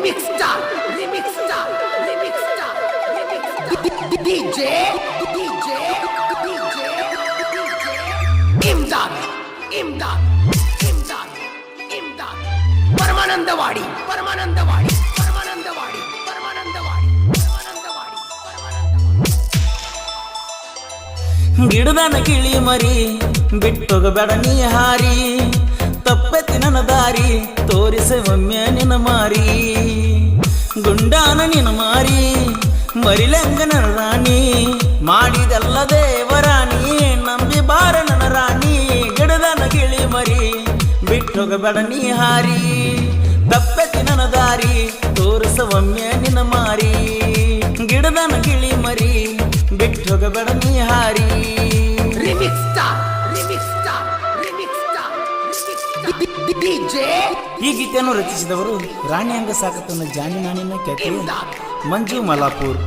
Remix star, remix star, remix star, remix star. DJ, DJ, DJ, Imdad, Imdad, Imdad, Imdad. Paramanandawadi, Paramanandawadi, Paramanandawadi, Paramanandawadi, Paramanandawadi, Paramanandawadi. ಗಿಡದನ ಗಿಳಿ ಮರಿ ಬಿಟ್ಟೋಗಬೇಡ ನೀ ಹಾರಿ ತಪ್ಪೆತ್ತಿ ನನ್ನ ದಾರಿ ತೋರಿಸೆ ಒಮ್ಮೆ ನಿನ್ನ ಮಾರಿ ಗುಂಡಾನ ನಿನ್ನ ಮಾರಿ ಮರಿಲೆಂಗ ನನ್ನ ರಾಣಿ ಮಾಡಿದೆಲ್ಲ ದೇವರಾಣಿ ನಂಬಿ ಬಾರ ನನ್ನ ರಾಣಿ ಗಿಡದನ ಗಿಳಿ ಮರಿ ಬಿಟ್ಟೋಗಬೇಡ ನೀ ಹಾರಿ ತಪ್ಪೆತ್ತಿ ನನ್ನ ದಾರಿ ತೋರಿಸ ಒಮ್ಮೆ ನಿನ್ನ ಮಾರಿ ಗಿಡದನ ಗಿಳಿ ಮರಿ ಬಿಟ್ಟೋಗಬೇಡ ನೀ ಹಾರಿ Remix star, remix star, remix star, remix star. DJ ಈ ಗೀತೆಯನ್ನು ರಚಿಸಿದವರು ರಾಣಿ ಅಂಗ ಸಾಕತನ ಜಾನಿ ನಾಣಿನ ಖ್ಯಾತಿ ಮಂಜು ಮಲಾಪುರ್.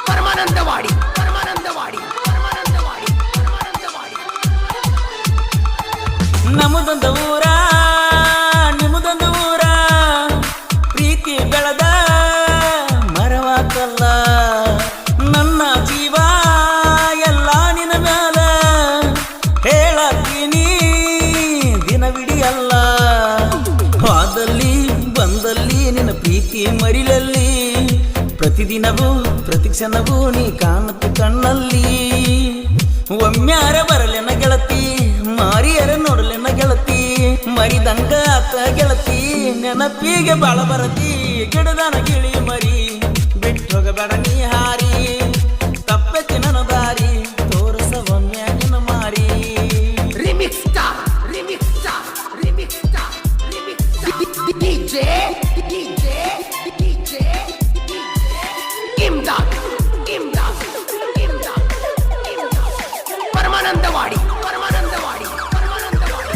Paramanandawadi, Paramanandawadi, Paramanandawadi, Paramanandawadi. ನಮ್ಮದೊಂದು ಊರ ನಿಮ್ಮದೊಂದು ಊರ ಪ್ರೀತಿ ಬೆಳೆದ ಮರವಾಕಲ್ಲ ನನ್ನ ಜೀವ ಎಲ್ಲ ನಿನ್ನ ಮ್ಯಾಲ ಹೇಳತ್ತೀನಿ ದಿನವಿಡಿಯಲ್ಲ ಹೋದಲ್ಲಿ ಬಂದಲ್ಲಿ ನಿನ್ನ ಪ್ರೀತಿ ಮರಿಲಲ್ಲಿ ಪ್ರತಿದಿನವೂ ಪ್ರತಿಕ್ಷಣವೂ ನೀ ಕಾಣುತ್ತ ಕಣ್ಣಲ್ಲಿ ಒಮ್ಮ್ಯಾರ ಬರಲೆನ ಗೆಳತಿ ಮಾರಿಯರ ನೋಡಲೆನ ಗೆಳತಿ ಮರಿದಂಗ ಆತ ಗೆಳತಿ ನೆನಪಿಗೆ ಬಾಳ ಬರತಿ ಗಿಡದನ ಗಿಳಿ ಮರಿ ಬಿಟ್ಟೋಗಬೇಡ ನೀ ಹಾರಿ ತಪ್ಪೆತ್ತಿ ನನ್ನ ದಾರಿ ತೋರಿಸ ಒಮ್ಮೆ ನಿನ್ನ ಮಾರಿ Remix star, remix star, remix star, remix star. DJ, DJ, DJ, Imdad, Imdad, Imdad, Imdad. Paramanandawadi, Paramanandawadi, Paramanandawadi,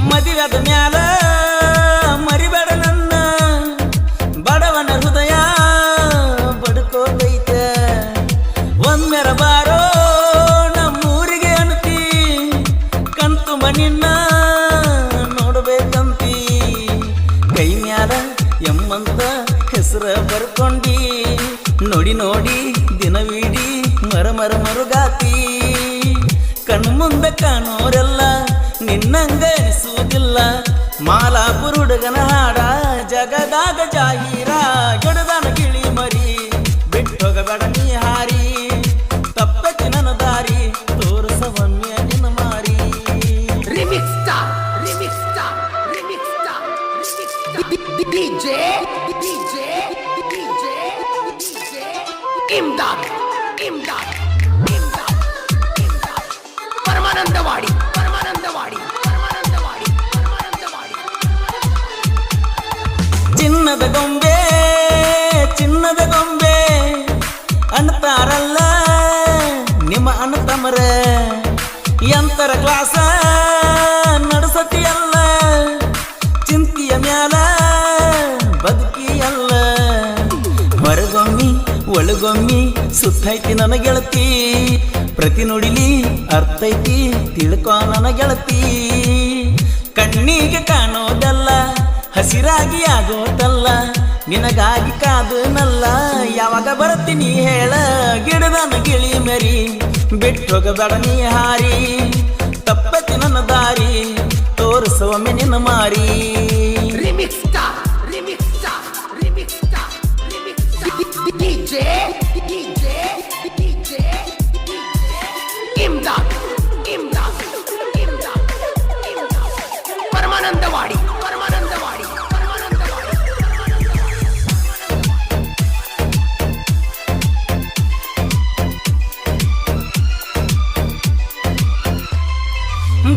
ಮದುವೆದ ಮ್ಯಾಲ ಮರಿಬೇಡ ನನ್ನ ಬಡವನ ಹೃದಯ ಬಡ್ಕೋತೈತ ಒಮ್ಮೆರ ಬಾರೋ ನಮ್ಮೂರಿಗೆ ಅನ್ತಿ ಕಂತು ಮನಿನ್ನ ನೋಡ್ಬೇಕಂತಿ ಕೈ ಮ್ಯಾಲ ಎಮ್ಮಂತ ಹೆಸರ ಬರ್ಕೊಂಡಿ ನೋಡಿ ನೋಡಿ ದಿನವಿಡೀ ಮರುಗಾತಿ ಕಣ್ಣು ಮುಂದೆ ಕಾಣೋರೆಲ್ಲ ನಿನ್ನಂಗ ಎನಿಸುವುದಿಲ್ಲ ಮಾಲಾಪುರ ಹುಡುಗನ ಹಾಡ ಜಗದಾಗ ಜಾಹೀರ ಗಿಡದನ ಗಿಳಿ ಮರಿ ಬಿಟ್ಟೋಗಬೇಡ ನೀ ಹಾರಿ ತಪ್ಪಕ್ಕೆ ನನ್ನ ದಾರಿ ತೋರಿಸ ಒಮ್ಮೆ ನಿನ್ನ ಮಾರಿ remix star, remix star, remix star, remix star. DJ, DJ, DJ, DJ. Imdad, Imdad, Imdad, Imdad. Paramanandawadi, Paramanandawadi, Paramanandawadi, Paramanandawadi. ಚಿನ್ನದ ಗೊಂಬೆ ಚಿನ್ನದ ಗೊಂಬೆ ಅನ್ನತಾರಲ್ಲ ನಿಮ್ಮ ಅಣ್ಣತಮ್ಮರ ಎಂತರ ಕ್ಲಾಸ ನಡೆಸತಿಯಲ್ಲ ಚಿಂತಿಯ ಮ್ಯಾಲ ಬದುಕಿಯಲ್ಲ ಹೊರಗೊಮ್ಮಿ ಒಳಗೊಮ್ಮಿ ಸುತ್ತೈತಿ ನನ್ನ ಗೆಳತಿ ಪ್ರತಿ ನುಡಿಲಿ ಅರ್ಥ ಐತಿ ತಿಳ್ಕೊ ನನ್ನ ಗೆಳತಿ ಕಣ್ಣಿಗೆ ಕಾಣೋದಲ್ಲ ಹಸಿರಾಗಿ ಆಗೋದಲ್ಲ ನಿನಗಾಗಿ ಕಾದನಲ್ಲ ಯಾವಾಗ ಬರ್ತೀನಿ ಹೇಳ ಗಿಡದನ ಗಿಳಿ ಮರಿ ಬಿಟ್ಟೋಗಬೇಡ ನೀ ಹಾರಿ ತಪ್ಪತಿ ನನ್ನ ದಾರಿ ತೋರಿಸುವೊಮ್ಮೆ ನಿನ್ನ ಮಾರಿ Remix star, remix star, remix star, remix star. DJ, DJ, DJ, Imdad, Imdad, Imdad, Imdad. Paramanandawadi, Paramanandawadi, Paramanandawadi,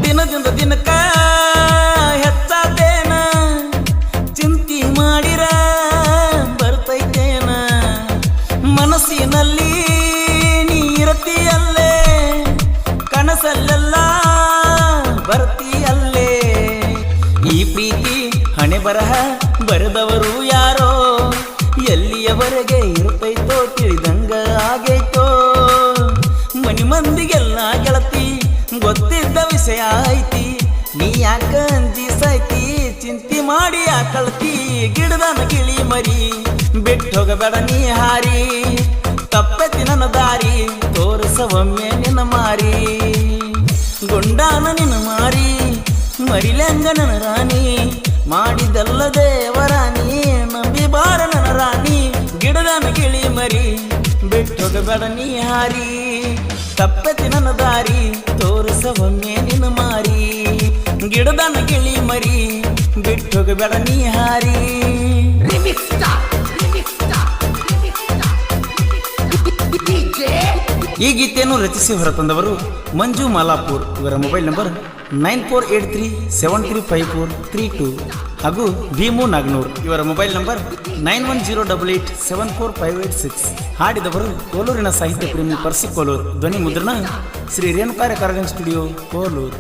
ದಿನದಿಂದ ದಿನಕ್ಕ ಹೆಚ್ಚಾದೇನ ಚಿಂತಿ ಮಾಡಿರ ಬರ್ತೈತೇನ ಮನಸ್ಸಿನಲ್ಲಿ ನೀರತಿಯಲ್ಲೇ ಕನಸಲ್ಲೆಲ್ಲ ಬರ್ತೀಯಲ್ಲೇ ಈ ಪ್ರೀತಿ ಹಣೆ ಬರಹ ಬರೆದವರು ಯಾರೋ ಎಲ್ಲಿಯವರೆಗೆ ಇರ್ತೈತೋ ತಿಳಿದಂಗ ಆಗೈತೋ ವಿಷಯ ಐತಿ ನೀ ಯಾಕ ಅಂಜಿಸೈತಿ ಚಿಂತೆ ಮಾಡಿ ಆಕಳ್ತಿ ಗಿಡದನ ಗಿಳಿ ಮರಿ ಬಿಟ್ಟೋಗಬೇಡ ನೀ ಹಾರಿ ತಪ್ಪತಿ ನನ್ನ ದಾರಿ ತೋರಿಸವೊಮ್ಮೆ ನಿನ್ನ ಮಾರಿ ಗುಂಡಾನ ನಿನ್ನ ಮಾರಿ ಮರಿಲೆಂಗ ನನ್ನ ರಾಣಿ ಮಾಡಿದಲ್ಲ ದೇವರಾಣಿ ನಂಬಿ ಬಾರ ನನ್ನ ರಾಣಿ ಗಿಡದನ ಗಿಳಿ ಮರಿ ಬಿಟ್ಟೋಗಬೇಡ ನೀ ಹಾರಿ ತಪ್ಪತಿ ನನ್ನ ದಾರಿ ತೋರಿಸವೊಮ್ಮೆ ನಿನ್ನ ಮಾರಿ ಗಿಡದನ ಗಿಳಿ ಮರಿ ಬಿಟ್ಟೋಗಬೇಡ ನೀ ಹಾರಿ Remix star, remix star, remix star, DJ. ಈ ಗೀತೆಯನ್ನು ರಚಿಸಿ ಹೊರತಂದವರು ಮಂಜು ಮಾಲಾಪುರ್. ಇವರ ಮೊಬೈಲ್ ನಂಬರ್ 9483735432 ಹಾಗೂ ಭೀಮು ನಾಗನೂರ್. ಇವರ ಮೊಬೈಲ್ ನಂಬರ್ 9108874586. ಹಾಡಿದವರು ಕೋಲೂರಿನ ಸಾಹಿತ್ಯ ಪ್ರೇಮಿ ಪರ್ಸಿ ಕೋಲೂರ್. ಧ್ವನಿ ಮುದ್ರಣ ಶ್ರೀ ರೇಣುಕಾರ್ಯ ಕಾರ್ಯನ್ ಸ್ಟುಡಿಯೋ ಕೋಲೂರ್.